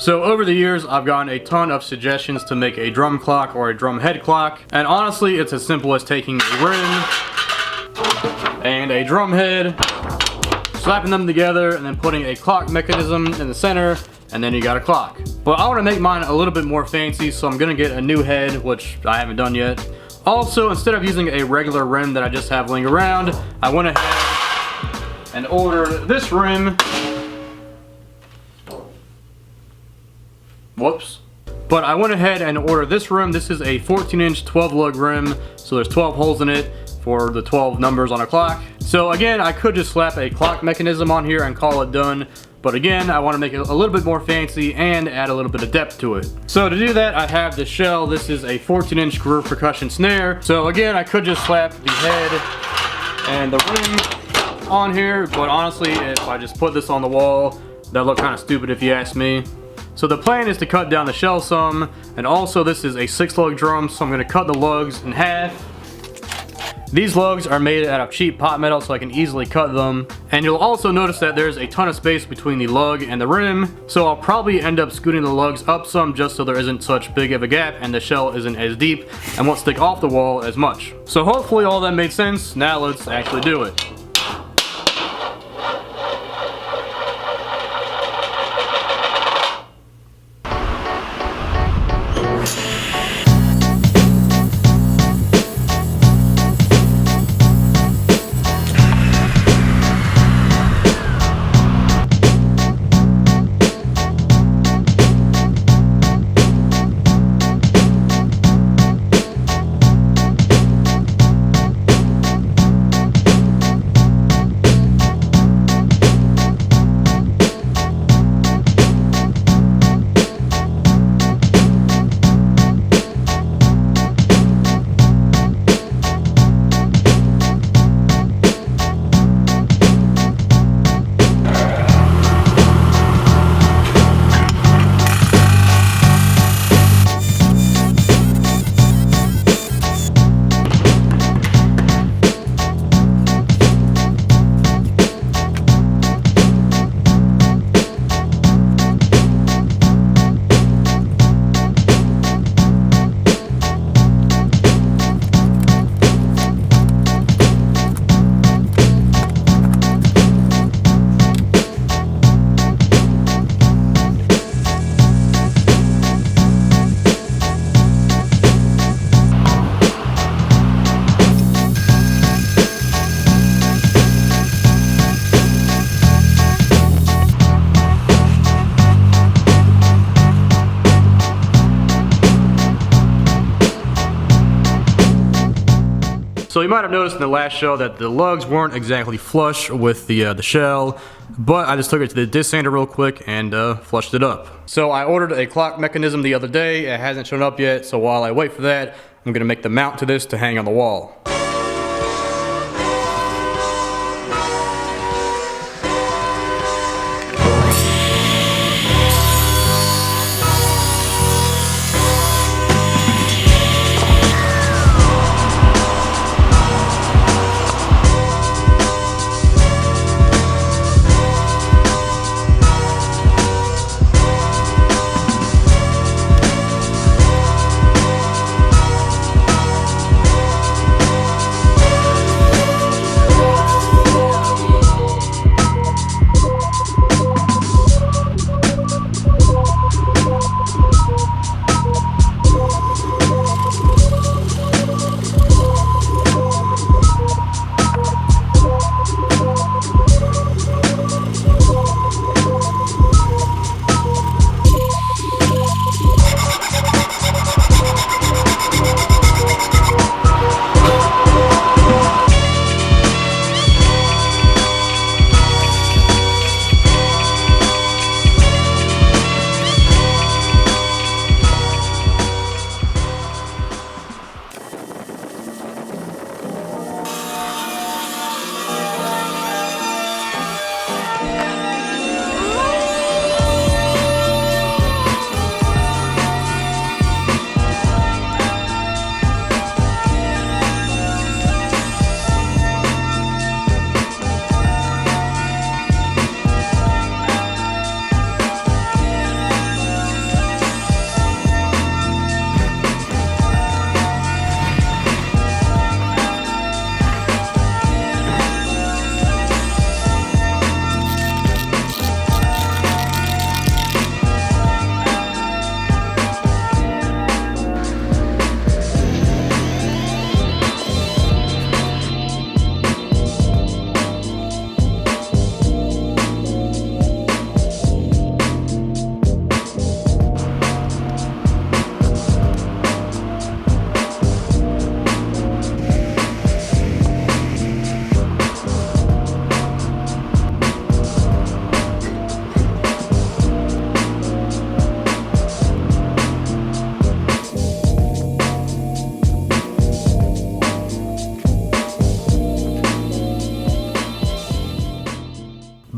So over the years, I've gotten a ton of suggestions to make a drum clock or a drum head clock, and honestly, it's as simple as taking a rim and a drum head, slapping them together, and then putting a clock mechanism in the center, and then you got a clock. But I want to make mine a little bit more fancy, so I'm gonna get a new head, which I haven't done yet. Also, instead of using a regular rim that I just have laying around, I went ahead and ordered this rim. Whoops. But I went ahead and ordered this rim. This is a 14-inch 12-lug rim, so there's 12 holes in it for the 12 numbers on a clock. So again, I could just slap a clock mechanism on here and call it done. But again, I want to make it a little bit more fancy and add a little bit of depth to it. So to do that, I have the shell. This is a 14-inch groove percussion snare. So again, I could just slap the head and the rim on here, but honestly, if I just put this on the wall, that'd look kind of stupid if you ask me. So the plan is to cut down the shell some, and also this is a 6-lug drum, so I'm going to cut the lugs in half. These lugs are made out of cheap pot metal, so I can easily cut them. And you'll also notice that there's a ton of space between the lug and the rim, so I'll probably end up scooting the lugs up some just so there isn't such big of a gap and the shell isn't as deep and won't stick off the wall as much. So hopefully all that made sense. Now let's actually do it. So you might have noticed in the last show that the lugs weren't exactly flush with the shell, but I just took it to the disc sander real quick and flushed it up. So I ordered a clock mechanism the other day. It hasn't shown up yet, so while I wait for that, I'm gonna make the mount to this to hang on the wall.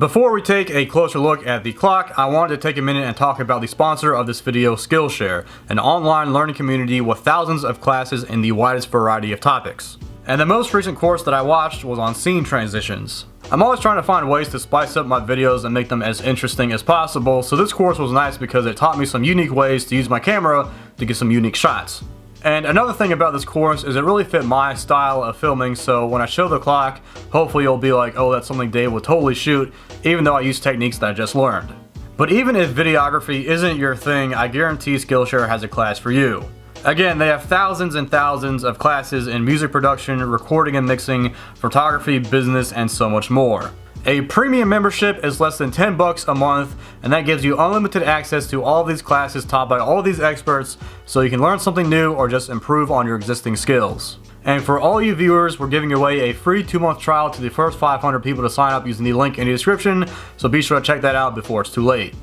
before we take a closer look at the clock, I wanted to take a minute and talk about the sponsor of this video, Skillshare, an online learning community with thousands of classes in the widest variety of topics. And the most recent course that I watched was on scene transitions. I'm always trying to find ways to spice up my videos and make them as interesting as possible, so this course was nice because it taught me some unique ways to use my camera to get some unique shots. And another thing about this course is it really fit my style of filming, so when I show the clock, hopefully you'll be like, oh, that's something Dave would totally shoot, even though I use techniques that I just learned. But even if videography isn't your thing, I guarantee Skillshare has a class for you. Again, they have thousands and thousands of classes in music production, recording and mixing, photography, business, and so much more. A premium membership is less than $10 a month, and that gives you unlimited access to all of these classes taught by all of these experts, so you can learn something new or just improve on your existing skills. And for all you viewers, we're giving away a free 2-month trial to the first 500 people to sign up using the link in the description, so be sure to check that out before it's too late.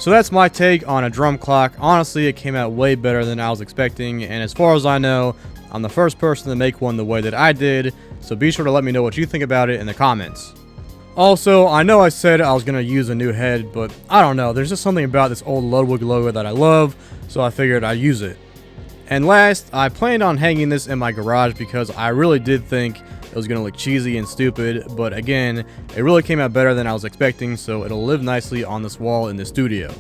So that's my take on a drum clock. Honestly, it came out way better than I was expecting, and as far as I know, I'm the first person to make one the way that I did, so be sure to let me know what you think about it in the comments. Also, I know I said I was going to use a new head, but I don't know, there's just something about this old Ludwig logo that I love, so I figured I'd use it. And last, I planned on hanging this in my garage because I really did think it was going to look cheesy and stupid, but again, it really came out better than I was expecting, so it'll live nicely on this wall in the studio.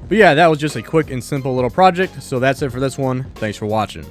But yeah, that was just a quick and simple little project, so that's it for this one. Thanks for watching.